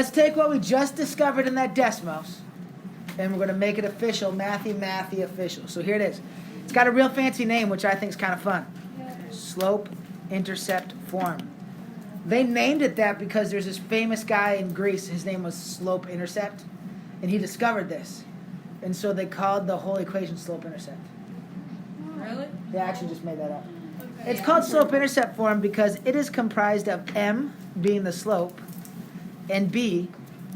Let's take what we just discovered in that Desmos, and we're going to make it official, mathy official. So here it is. It's got a real fancy name, which I think is kind of fun. Slope-intercept form. They named it that because there's this famous guy in Greece. His name was Slope-intercept, and he discovered this. And so they called the whole equation slope-intercept. Really? They actually just made that up. Okay. It's called slope-intercept form because it is comprised of M being the slope and B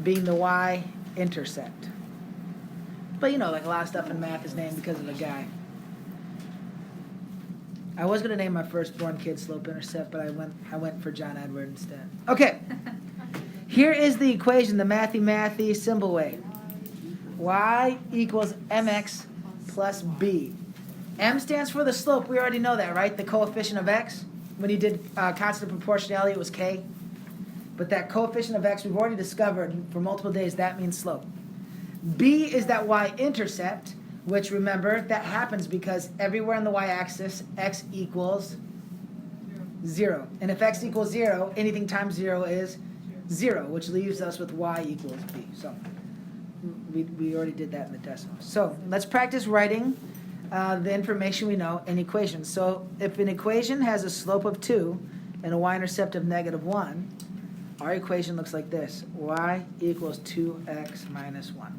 being the y-intercept. But you know, like a lot of stuff in math is named because of a guy. I was going to name my firstborn kid slope-intercept, but I went for John Edward instead. Okay. Here is the equation, the mathy symbol way. Y equals mx plus b. M stands for the slope. We already know that, right? The coefficient of x. When you did constant proportionality, it was k. But that coefficient of x, we've already discovered for multiple days, that means slope. B is that y-intercept, which, remember, that happens because everywhere on the y-axis, x equals 0. And if x equals 0, anything times 0 is 0, which leaves us with y equals b. So we already did that in the decimal. So let's practice writing the information we know in equations. So if an equation has a slope of 2 and a y-intercept of -1, our equation looks like this. Y equals 2x minus 1.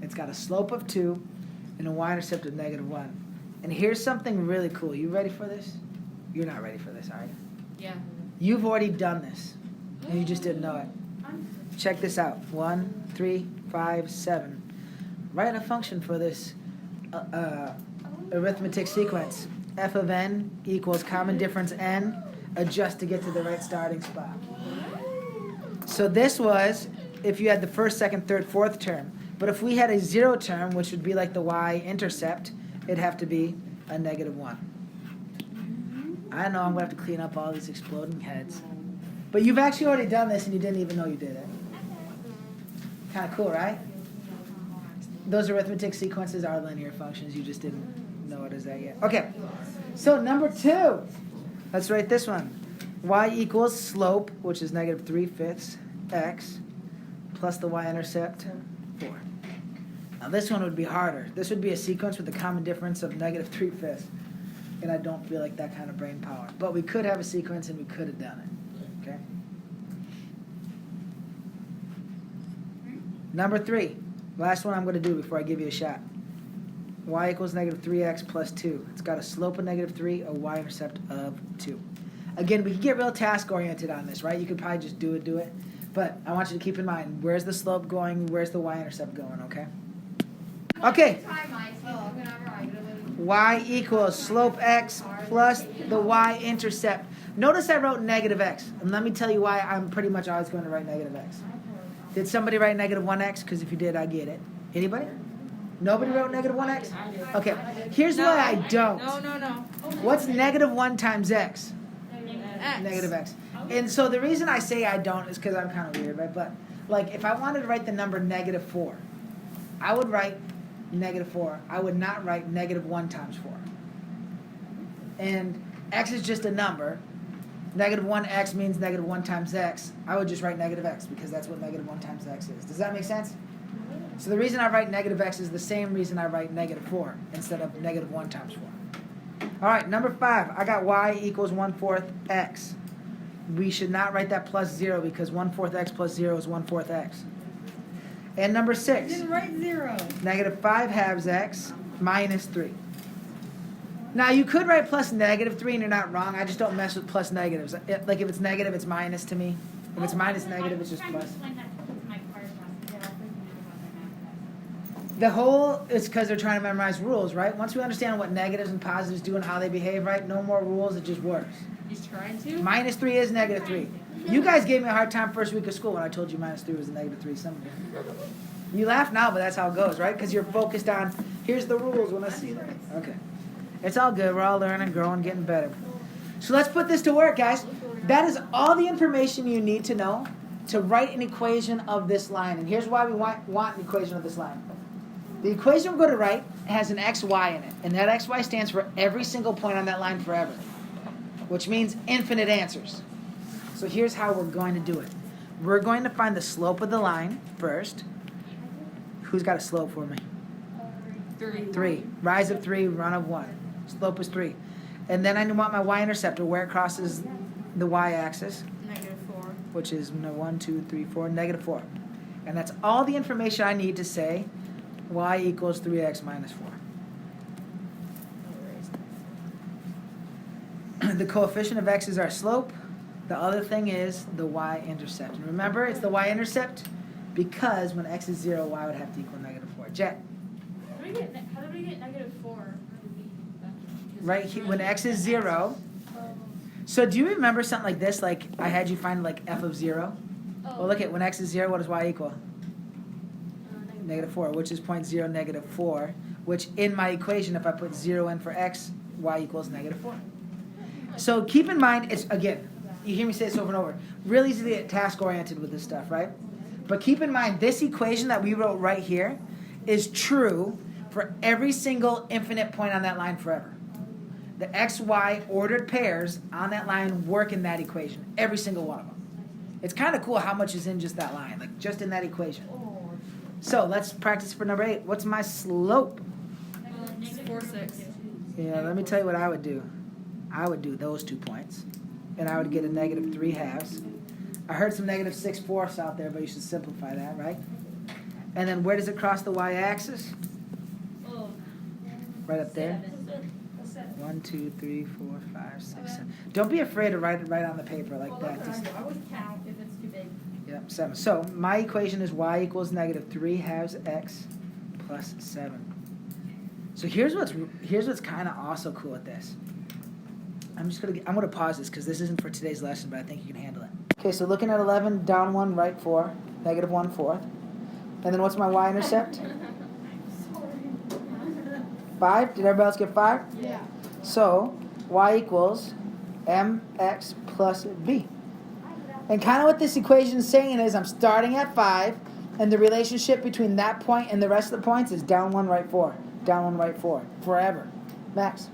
It's got a slope of 2 and a y-intercept of -1. And here's something really cool. You ready for this? You're not ready for this, are you? Yeah. You've already done this, and you just didn't know it. Check this out. 1, 3, 5, 7. Write a function for this arithmetic sequence. F of n equals common difference n. Adjust to get to the right starting spot. So this was if you had the first, second, third, fourth term. But if we had a 0 term, which would be like the y-intercept, it'd have to be a -1. I know I'm going to have to clean up all these exploding heads. But you've actually already done this and you didn't even know you did it. Kind of cool, right? Those arithmetic sequences are linear functions. You just didn't know it as that yet. Okay, so number 2. Let's write this one. Y equals slope, which is -3/5 x, plus the y-intercept, 4. Now this one would be harder. This would be a sequence with a common difference of -3/5. And I don't feel like that kind of brain power. But we could have a sequence and we could have done it. Okay? Number 3. Last one I'm going to do before I give you a shot. Y equals -3x plus 2. It's got a slope of -3, a y-intercept of 2. Again, we can get real task-oriented on this, right? You could probably just do it. But I want you to keep in mind, where's the slope going, where's the y-intercept going, okay? Okay. Y equals slope x plus the y-intercept. Notice I wrote -x. And let me tell you why I'm pretty much always going to write -x. Did somebody write -1x? Because if you did, I get it. Anybody? Nobody wrote -1x? Okay. Here's why I don't. No. What's -1 times x? X. -x. And so the reason I say I don't is because I'm kind of weird, right? But like if I wanted to write the number -4, I would write -4. I would not write -1 times 4. And x is just a number. -1x means -1 times x. I would just write -x because that's what -1 times x is. Does that make sense? So the reason I write -x is the same reason I write -4 instead of -1 times 4. All right, number 5. I got y equals 1/4 x. We should not write that plus 0 because 1/4 x plus 0 is 1/4 x. And number 6. You didn't write 0. -5 halves x minus 3. Now you could write plus -3 and you're not wrong. I just don't mess with plus negatives. Like if it's negative, it's minus to me. If it's minus negative, it's just plus. The whole is because they're trying to memorize rules, right? Once we understand what negatives and positives do and how they behave, right? No more rules, it just works. He's trying to? -3 is -3. You guys gave me a hard time first week of school when I told you -3 was a -3 something. You laugh now, but that's how it goes, right? Because you're focused on, here's the rules when I see them. Okay. It's all good. We're all learning, growing, getting better. So let's put this to work, guys. That is all the information you need to know to write an equation of this line. And here's why we want an equation of this line. The equation we're going to write has an xy in it. And that xy stands for every single point on that line forever, which means infinite answers. So here's how we're going to do it. We're going to find the slope of the line first. Who's got a slope for me? 3. Rise of 3, run of 1. Slope is 3. And then I want my y-intercept, or where it crosses the y-axis, -4. which is 1, 2, 3, 4, -4. And that's all the information I need to say y equals 3x minus 4. The coefficient of x is our slope. The other thing is the y-intercept. And remember, it's the y-intercept because when x is 0, y would have to equal -4. Jet. How did we get -4? Right here, when x is 0. So do you remember something like this? Like I had you find like f of 0? Well, look at when x is 0, what does y equal? -4, which is 0.0 -4, which in my equation, if I put 0 in for x, y equals -4. So keep in mind, it's, again, you hear me say this over and over, really easy to get task-oriented with this stuff, right? But keep in mind, this equation that we wrote right here is true for every single infinite point on that line forever. The x, y ordered pairs on that line work in that equation, every single one of them. It's kind of cool how much is in just that line, like just in that equation. So let's practice for number 8. What's my slope? 4, 6. Yeah, let me tell you what I would do. I would do those 2 points, and I would get a -3/2. I heard some -6/4 out there, but you should simplify that, right? And then where does it cross the y-axis? Right up there. 1, 2, 3, 4, 5, 6, 7. Don't be afraid to write it right on the paper like that. Just, I always count if it's too big. yep, 7. So my equation is y equals -3/2 x plus 7. So here's what's kind of also cool with this. I'm gonna pause this because this isn't for today's lesson, but I think you can handle it. Okay, so looking at 11, down 1, right 4, -1/4. And then what's my y-intercept? 5. Did everybody else get 5? Yeah. So y equals mx plus b. And kind of what this equation is saying is I'm starting at 5, and the relationship between that point and the rest of the points is down 1, right 4, down 1, right 4, forever. Max?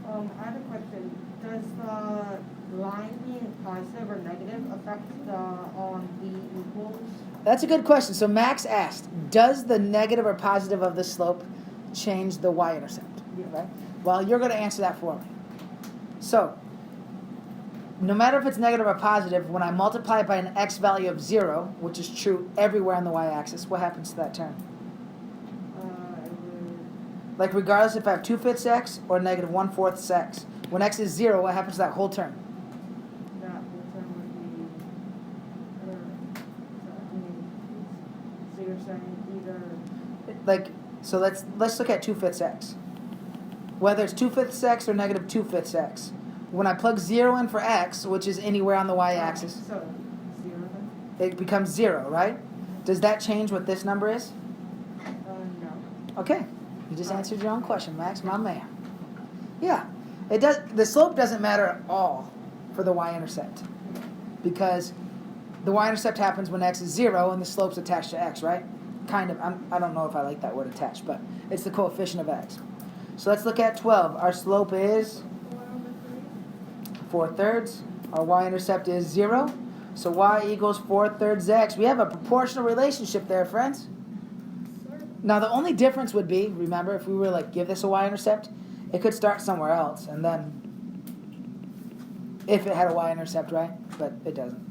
I have a question. Does the line being positive or negative affect the b equals? That's a good question. So Max asked, does the negative or positive of the slope change the y-intercept? Right? Well, you're going to answer that for me. So, no matter if it's negative or positive, when I multiply it by an x value of 0, which is true everywhere on the y-axis, what happens to that term? Like regardless if I have 2/5 x or -1/4 x. When x is 0, what happens to that whole term? That whole term would be, so you're saying either... Like, so let's look at 2/5 x. Whether it's 2/5 x or -2/5 x. When I plug 0 in for x, which is anywhere on the y-axis, So, 0 then? it becomes 0, right? Does that change what this number is? No. Okay. You just answered your own question, Max, my man. Yeah. It does. The slope doesn't matter at all for the y-intercept because the y-intercept happens when x is 0 and the slope's attached to x, right? Kind of. I don't know if I like that word attached, but it's the coefficient of x. So let's look at 12. Our slope is 4/3. Our y-intercept is 0. So y equals 4/3 x. We have a proportional relationship there, friends. Now the only difference would be, remember, if we were like give this a y-intercept, it could start somewhere else, and then if it had a y-intercept, right? But it doesn't.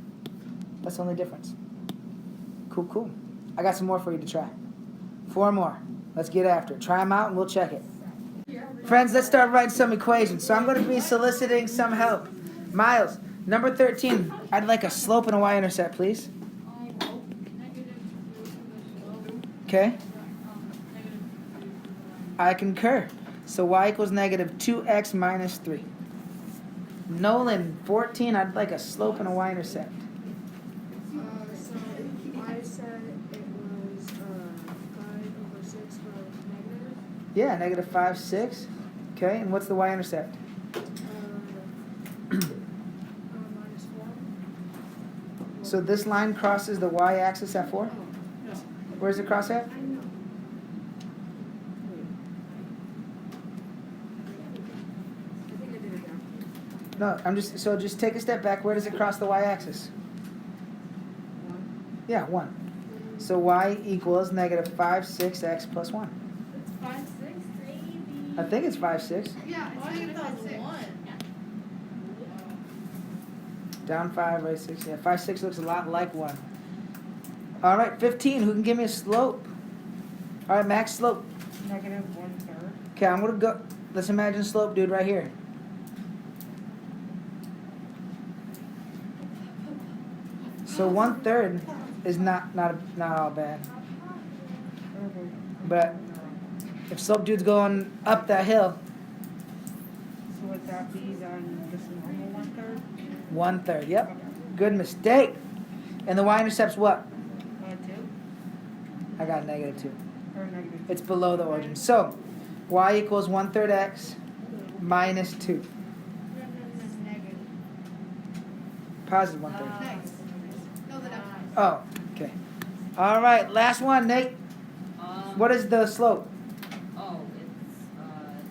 That's the only difference. Cool. I got some more for you to try. 4 more. Let's get after it. Try them out and we'll check it. Friends, let's start writing some equations. So I'm going to be soliciting some help. Miles, number 13. I'd like a slope and a y-intercept, please. Okay. I concur. So y equals -2x minus 3. Nolan, 14. I'd like a slope and a y-intercept. So I said it was 5/6 negative. Yeah, -5, 6. Okay, and what's the y-intercept? -4. So this line crosses the y-axis at 4? Where does it cross at? I know. I think I did it down. No, just take a step back. Where does it cross the y-axis? 1. Yeah, 1. So y equals negative 5, 6x plus 1. It's 5, 6, maybe. I think it's 5, 6. Yeah, it's negative 5, 6. Down 5, right 6. Yeah, 5, 6 looks a lot like 1. All right, 15. Who can give me a slope? All right, max slope. Negative 1/3. Okay, I'm going to go. Let's imagine slope, dude, right here. So 1/3 is not all bad. But if slope dude's going up that hill, So would that be then just normal 1/3? 1/3. Yep. Good mistake. And the y-intercept's what? 2? I got negative 2. Or negative? It's below the origin. So y equals 1/3 x minus 2. Positive 1/3. Nice. No, the next one. Oh, okay. All right, last one, Nate. What is the slope? Oh, it's -5.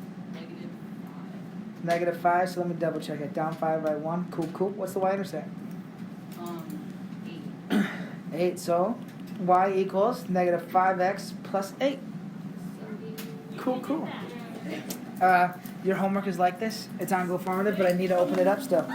Negative 5, so let me double check it. Down 5 by 1. Cool, cool. What's the y-intercept? 8. 8, so y equals negative 5x plus 8. Cool, cool. Your homework is like this. It's on Go Formative, but I need to open it up still.